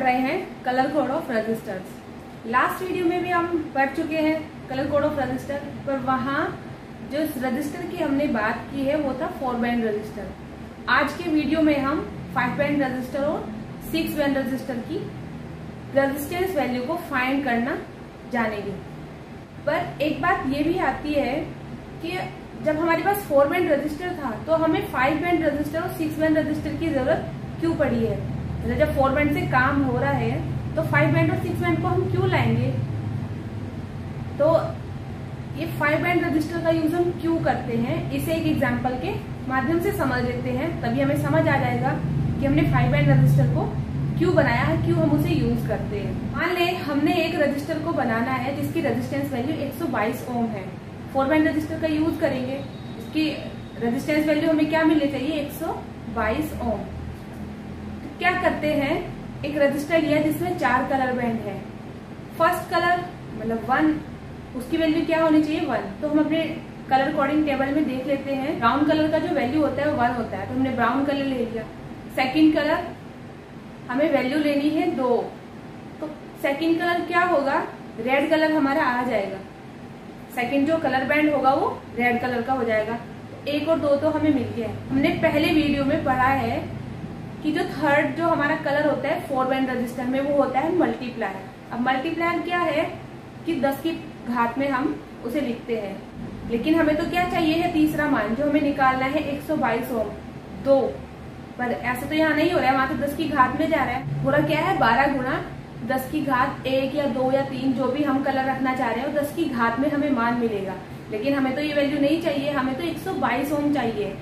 रहे हैं colour code of resistors. Last video में भी हम पढ़ चुके हैं कलर कोड ऑफ रजिस्टर, पर वहाँ जो रजिस्टर की हमने बात की है वो था 4 बैंड रजिस्टर। आज के वीडियो में हम 5 बैंड रजिस्टर और 6 बैंड रजिस्टर की रेजिस्टेंस वैल्यू को फाइंड करना जानेंगे। पर एक बात ये भी आती है कि जब हमारे पास 4 बैंड रजिस्टर था तो हमें 5 बैंड रजिस्टर और 6 बैंड रजिस्टर की जरूरत क्यों पड़ी है। मतलब जब 4 बैंड से काम हो रहा है तो 5 बैंड और 6 बैंड को हम क्यों लाएंगे। तो ये 5 बैंड रजिस्टर का यूज हम क्यों करते हैं, इसे एक एग्जांपल के माध्यम से समझ लेते हैं, तभी हमें समझ आ जाएगा कि हमने 5 बैंड रजिस्टर को क्यों बनाया है, क्यों हम उसे यूज करते हैं। मान ले हमने एक रजिस्टर को बनाना है जिसकी रेजिस्टेंस वैल्यू 122 ओम है। 4 बैंड रजिस्टर का यूज करेंगे, इसकी रेजिस्टेंस वैल्यू हमें क्या मिलनी चाहिए, 122 ओम। तो क्या करते हैं, एक रजिस्टर लिया जिसमें 4 कलर बैंड है। फर्स्ट कलर मतलब 1, उसकी वैल्यू क्या होनी चाहिए 1। तो हम अपने कलर कोडिंग टेबल में देख लेते हैं, ब्राउन कलर का जो वैल्यू होता है वो 1 होता है, तो हमने ब्राउन कलर ले लिया। सेकंड कलर हमें वैल्यू लेनी है 2, तो सेकंड कलर क्या होगा, रेड कलर हमारा आ जाएगा। सेकंड जो कलर बैंड होगा वो रेड कलर का हो जाएगा। 1 और 2 तो हमें मिल गया है। हमने पहले वीडियो में पढ़ा है कि जो थर्ड जो हमारा कलर होता है 4 बैंड रजिस्टर में वो होता है मल्टीप्लायर। अब मल्टीप्लायर क्या है कि 10 की घात में हम उसे लिखते हैं, लेकिन हमें तो क्या चाहिए है तीसरा मान, जो हमें निकालना है 122 ओम 2। पर ऐसे तो यहाँ नहीं हो रहा है, वहां तो 10 की घात में जा रहा है। पूरा क्या है 12 गुणा 10 की घात 1 या 2 या 3 जो भी हम कलर रखना चाह रहे हैं, 10 की घात में हमें मान मिलेगा। लेकिन हमें तो ये वैल्यू नहीं चाहिए, हमें तो 122 ओम चाहिए,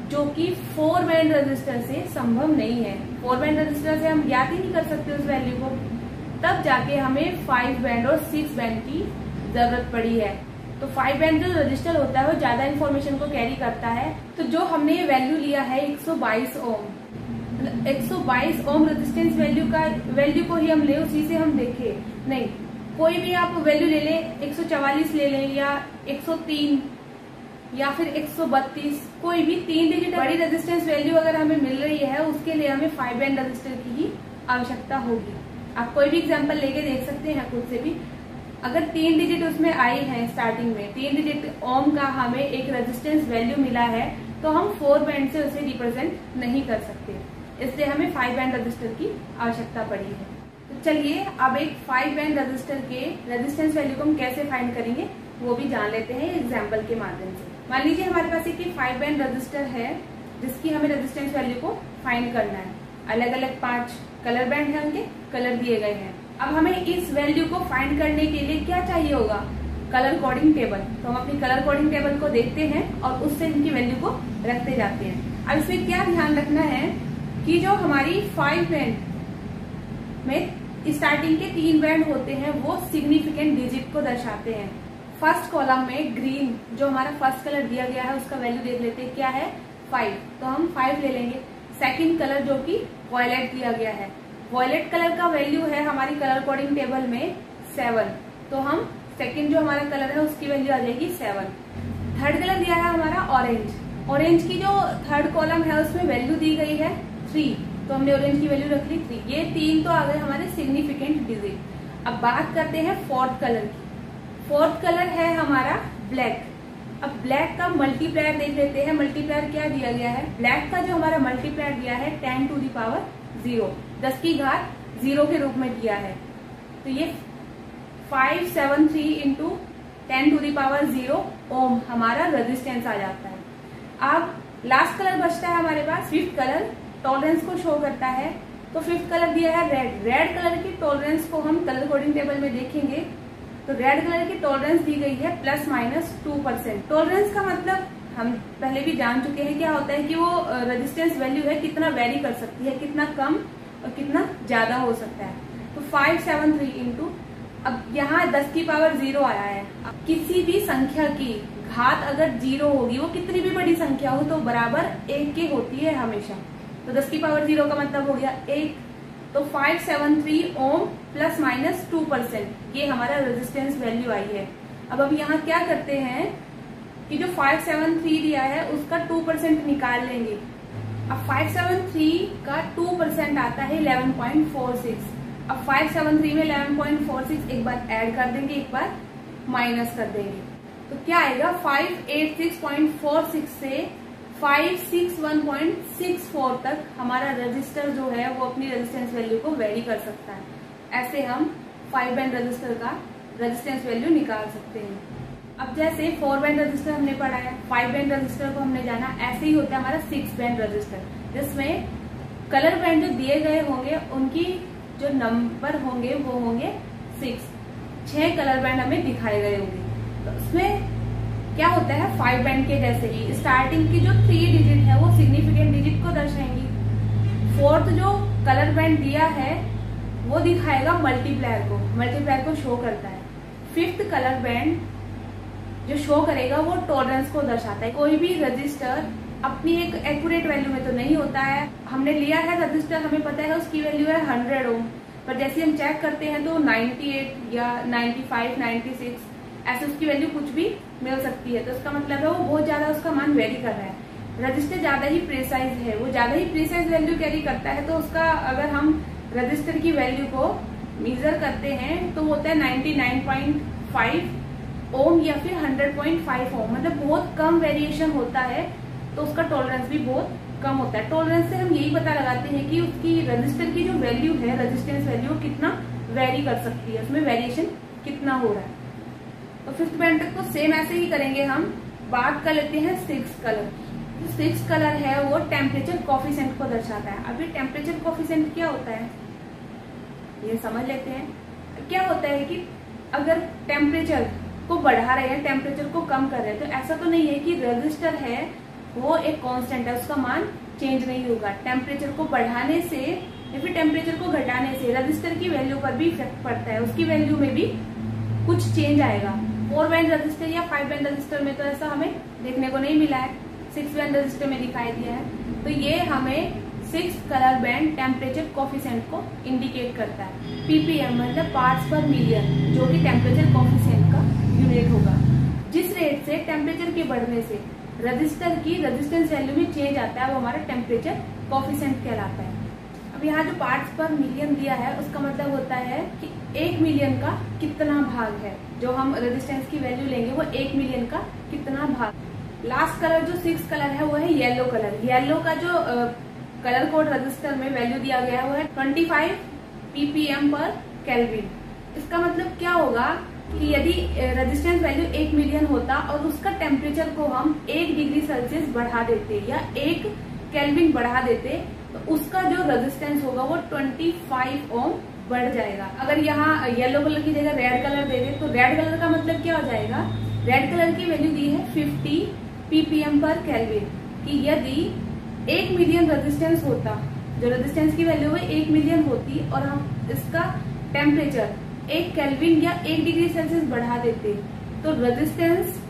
जो कि 4 बैंड रजिस्टर से संभव नहीं है। 4 बैंड रजिस्टर से हम ज्ञात ही नहीं कर सकते उस वैल्यू को। तब जाके हमें 5 बैंड और 6 बैंड की जरूरत पड़ी है। तो 5 बैंड जो रजिस्टर होता है वो ज्यादा इन्फॉर्मेशन को कैरी करता है। तो जो हमने ये वैल्यू लिया है 122 ओम, 122 ओम रेजिस्टेंस वैल्यू को ही हम ले, उसी से हम देखें। नहीं, कोई भी आप वैल्यू ले लें, 144 ले लें या 103 या फिर 132, कोई भी 3 डिजिट बड़ी रेजिस्टेंस वैल्यू अगर हमें मिल रही है, उसके लिए हमें 5 बैंड रजिस्टर की ही आवश्यकता होगी। आप कोई भी एग्जाम्पल लेके देख सकते हैं खुद से भी। अगर 3 डिजिट उसमें आई है स्टार्टिंग में, 3 डिजिट ओम का हमें एक रेजिस्टेंस वैल्यू मिला है, तो हम 4 बैंड से उसे रिप्रेजेंट नहीं कर सकते, इसलिए हमें 5 बैंड रजिस्टर की आवश्यकता पड़ी है। तो चलिए अब एक 5 बैंड रजिस्टर के रेजिस्टेंस वैल्यू को हम कैसे फाइंड करेंगे वो भी जान लेते हैं एग्जाम्पल के माध्यम से। मान लीजिए हमारे पास एक 5 बैंड रजिस्टर है जिसकी हमें रेजिस्टेंस वैल्यू को फाइंड करना है। अलग अलग 5 कलर बैंड है, उनके कलर दिए गए हैं। अब हमें इस वैल्यू को फाइंड करने के लिए क्या चाहिए होगा, कलर कोडिंग टेबल। तो हम अपनी कलर कोडिंग टेबल को देखते हैं और उससे इनकी वैल्यू को रखते जाते हैं। अब इसमें क्या ध्यान रखना है कि जो हमारी 5 बैंड में स्टार्टिंग के 3 बैंड होते हैं वो सिग्निफिकेंट डिजिट को दर्शाते हैं। फर्स्ट कॉलम में ग्रीन जो हमारा फर्स्ट कलर दिया गया है उसका वैल्यू देख लेते हैं, क्या है 5, तो हम 5 ले लेंगे। सेकंड कलर जो कि वॉयलेट दिया गया है, वॉयलेट कलर का वैल्यू है हमारी कलर कोडिंग टेबल में 7, तो हम सेकंड जो हमारा कलर है उसकी वैल्यू आ जाएगी 7। थर्ड कलर दिया है हमारा ऑरेंज, ऑरेंज की जो थर्ड कॉलम है उसमें वैल्यू दी गई है 3, तो हमने ऑरेंज की वैल्यू रख ली 3। ये 3 तो आ गए हमारे सिग्निफिकेंट डिजिट। अब बात करते हैं फोर्थ कलर की। फोर्थ कलर है हमारा ब्लैक। अब ब्लैक का मल्टीप्लायर देख लेते हैं। मल्टीप्लायर क्या दिया गया है, ब्लैक का जो हमारा मल्टीप्लायर दिया है 10 टू द पावर 0, 10 की घात 0 के रूप में दिया है। तो ये 573 इंटू 10 टू द पावर 0 ओम हमारा रेजिस्टेंस आ जाता है। अब लास्ट कलर बचता है हमारे पास, फिफ्थ कलर टॉलरेंस को शो करता है। तो फिफ्थ कलर दिया है रेड। रेड कलर की टॉलरेंस को हम कलर कोडिंग टेबल में देखेंगे तो रेड कलर की टॉलरेंस दी गई है ±2%। टॉलरेंस का मतलब हम पहले भी जान चुके हैं क्या होता है कि वो रेजिस्टेंस वैल्यू है कितना वेरी कर सकती है, कितना कम और कितना ज्यादा हो सकता है। तो 573 इंटू, अब यहाँ 10 की पावर 0 आया है। अब किसी भी संख्या की घात अगर 0 होगी, वो कितनी भी बड़ी संख्या हो तो बराबर 1 के होती है हमेशा। तो 10 की पावर 0 का मतलब हो गया 1, तो 573 ओम ±2%, ये हमारा रेजिस्टेंस वैल्यू आई है। अब यहाँ क्या करते हैं कि जो 573 दिया है उसका 2% निकाल लेंगे। अब 573 का 2% आता है 11.46, अब 573 में 11.46 एक बार ऐड कर देंगे, एक बार माइनस कर देंगे, तो क्या आएगा 586.46 से 561.64 तक हमारा रजिस्टर जो है वो अपनी रेजिस्टेंस वैल्यू को वेरी कर सकता है। ऐसे हम 5 बैंड रजिस्टर का रेजिस्टेंस वैल्यू निकाल सकते हैं। अब जैसे 4 बैंड रजिस्टर हमने पढ़ा है, 5 बैंड रजिस्टर को हमने जाना, ऐसे ही होता है हमारा 6 बैंड रजिस्टर, जिसमें कलर बैंड जो दिए गए होंगे उनकी जो नंबर होंगे वो होंगे 6 कलर बैंड हमें दिखाए गए होंगे। तो उसमें क्या होता है 5 बैंड के जैसे ही स्टार्टिंग की जो 3 डिजिट है वो सिग्निफिकेंट डिजिट को दर्शाएंगी। 4th जो कलर बैंड दिया है वो दिखाएगा मल्टीप्लायर को शो करता है। 5th कलर बैंड जो शो करेगा वो टॉलरेंस को दर्शाता है। कोई भी रजिस्टर अपनी एक एक्यूरेट वैल्यू में तो नहीं होता है। हमने लिया है रजिस्टर, हमें पता है उसकी वैल्यू है 100 ओम, पर जैसे हम चेक करते हैं तो 98 या 95, 96 ऐसे उसकी वैल्यू कुछ भी मिल सकती है। तो उसका मतलब है वो बहुत ज्यादा उसका मान वेरी कर रहा है। रजिस्टर ज्यादा ही प्रिसाइज है, वो ज्यादा ही प्रिसाइज वैल्यू कैरी करता है, तो उसका अगर हम रजिस्टर की वैल्यू को मेजर करते हैं तो होता है 99.5 ओम या फिर 100.5 ओम, मतलब बहुत कम वेरिएशन होता है, तो उसका टॉलरेंस भी बहुत कम होता है। टॉलरेंस से हम यही पता लगाते हैं कि उसकी रजिस्टर की जो वैल्यू है, रेजिस्टेंस वैल्यू, कितना वेरी कर सकती है, उसमें वेरिएशन कितना हो रहा है। तो 5th बैंड तक तो सेम ऐसे ही करेंगे हम। बात कर लेते हैं 6 कलर। जो 6 कलर है वो टेम्परेचर कोफिशिएंट को दर्शाता है। अभी टेम्परेचर कोफिशिएंट क्या होता है ये समझ लेते हैं। क्या होता है कि अगर टेम्परेचर को बढ़ा रहे हैं, टेम्परेचर को कम कर रहे हैं, तो ऐसा तो नहीं है कि रजिस्टर है वो एक कांस्टेंट है, उसका मान चेंज नहीं होगा। टेम्परेचर को बढ़ाने से या फिर टेम्परेचर को घटाने से रजिस्टर की वैल्यू पर भी इफेक्ट पड़ता है, उसकी वैल्यू में भी कुछ चेंज आएगा। 4 बैंड रजिस्टर या 5 बैंड रजिस्टर में तो ऐसा हमें देखने को नहीं मिला है, 6 बैंड रजिस्टर में दिखाई दिया है। तो ये हमें 6 कलर बैंड टेम्परेचर कोफिशिएंट को इंडिकेट करता है। पीपीएम मतलब पार्ट्स पर मिलियन, जो कि टेम्परेचर कोफिशिएंट का यूनिट होगा। जिस रेट से टेम्परेचर के बढ़ने से रजिस्टर की रेजिस्टेंस वैल्यू में चेंज आता है वो हमारा टेम्परेचर कोफिशिएंट कहलाता है। अब यहाँ जो पार्ट्स पर मिलियन दिया है उसका मतलब होता है कि 1 मिलियन का कितना भाग है, जो हम रेजिस्टेंस की वैल्यू लेंगे वो 1 मिलियन का कितना भाग। लास्ट कलर जो 6 कलर है वो है येलो कलर। येलो का जो कलर कोड रजिस्टर में वैल्यू दिया गया है वो है 25 ppm पर केल्विन। इसका मतलब क्या होगा कि यदि रेजिस्टेंस वैल्यू 1 मिलियन होता और उसका टेम्परेचर को हम 1 डिग्री सेल्सियस बढ़ा देते या 1 केल्विन बढ़ा देते, तो उसका जो रेजिस्टेंस होगा वो 25 ओम बढ़ जाएगा। अगर यहाँ येलो कलर की जगह रेड कलर दे दे तो रेड कलर का मतलब क्या हो जाएगा, रेड कलर की वैल्यू दी है 50 ppm पर केल्विन, कि यदि 1 मिलियन रेजिस्टेंस होता, जो रेजिस्टेंस की वैल्यू है 1 मिलियन होती और हम इसका टेम्परेचर 1 केल्विन या 1 डिग्री सेल्सियस बढ़ा देते, तो रेजिस्टेंस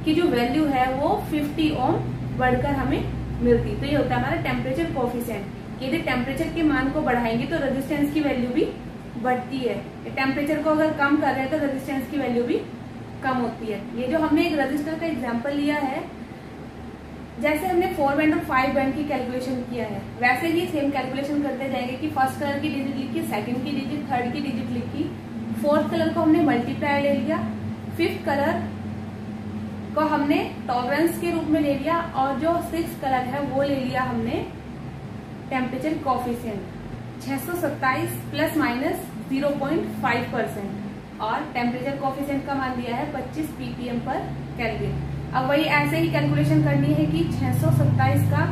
की जो वैल्यू है वो 50 ओम बढ़कर हमें मिलती। तो ये होता है हमारा टेम्परेचर कोफिशिएंट। यदि टेम्परेचर के मान को बढ़ाएंगे तो रेजिस्टेंस की वैल्यू भी बढ़ती है। टेम्परेचर को अगर कम कर रहे हैं तो रेजिस्टेंस की वैल्यू भी कम होती है। ये जो हमने एक रजिस्टर का एग्जाम्पल लिया है, जैसे हमने 4 बैंड और 5 बैंड की कैलकुलेशन किया है, वैसे ही सेम कैलकुलेशन करते जाएंगे कि फर्स्ट कलर की डिजिट लिखी, सेकंड की डिजिट, थर्ड की डिजिट लिखी, 4th कलर को हमने मल्टीप्लाई ले लिया, 5th कलर को हमने टॉलरेंस के रूप में ले लिया, और जो 6th कलर है वो ले लिया हमने टेम्परेचर कोफिशिएंट 627 प्लस माइनस 0.5%, और टेम्परेचर कोफिशिएंट का मान दिया है 25 ppm पर केल्विन। अब वही ऐसे ही कैलकुलेशन करनी है कि 627 का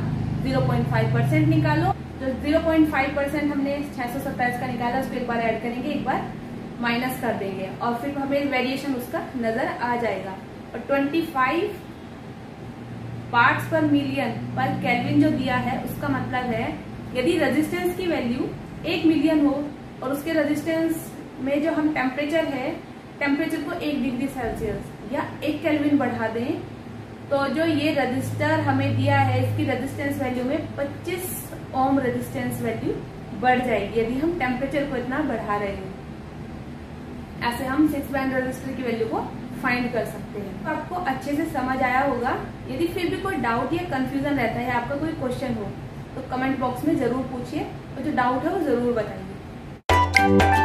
0.5% निकालो। जो 0.5% हमने 627 का निकाला उसको एक बार ऐड करेंगे, एक बार माइनस कर देंगे, और फिर हमें वेरिएशन उसका नजर आ जाएगा। और 25 पार्ट्स पर मिलियन पर केल्विन जो दिया है उसका मतलब है यदि रेजिस्टेंस की वैल्यू 1 मिलियन हो और उसके रेजिस्टेंस में जो हम टेम्परेचर है, टेम्परेचर को 1 डिग्री सेल्सियस या 1 केल्विन बढ़ा दें, तो जो ये रजिस्टर हमें दिया है इसकी रेजिस्टेंस वैल्यू में 25 ओम रेजिस्टेंस वैल्यू बढ़ जाएगी यदि हम टेम्परेचर को इतना बढ़ा रहे हैं। ऐसे हम 6 बैंड रजिस्टर की वैल्यू को फाइंड कर सकते हैं। तो आपको अच्छे से समझ आया होगा। यदि फिर भी कोई डाउट या कंफ्यूजन रहता है, आपका कोई क्वेश्चन हो, तो कमेंट बॉक्स में जरूर पूछिए और जो डाउट है वो जरूर बताइए। है।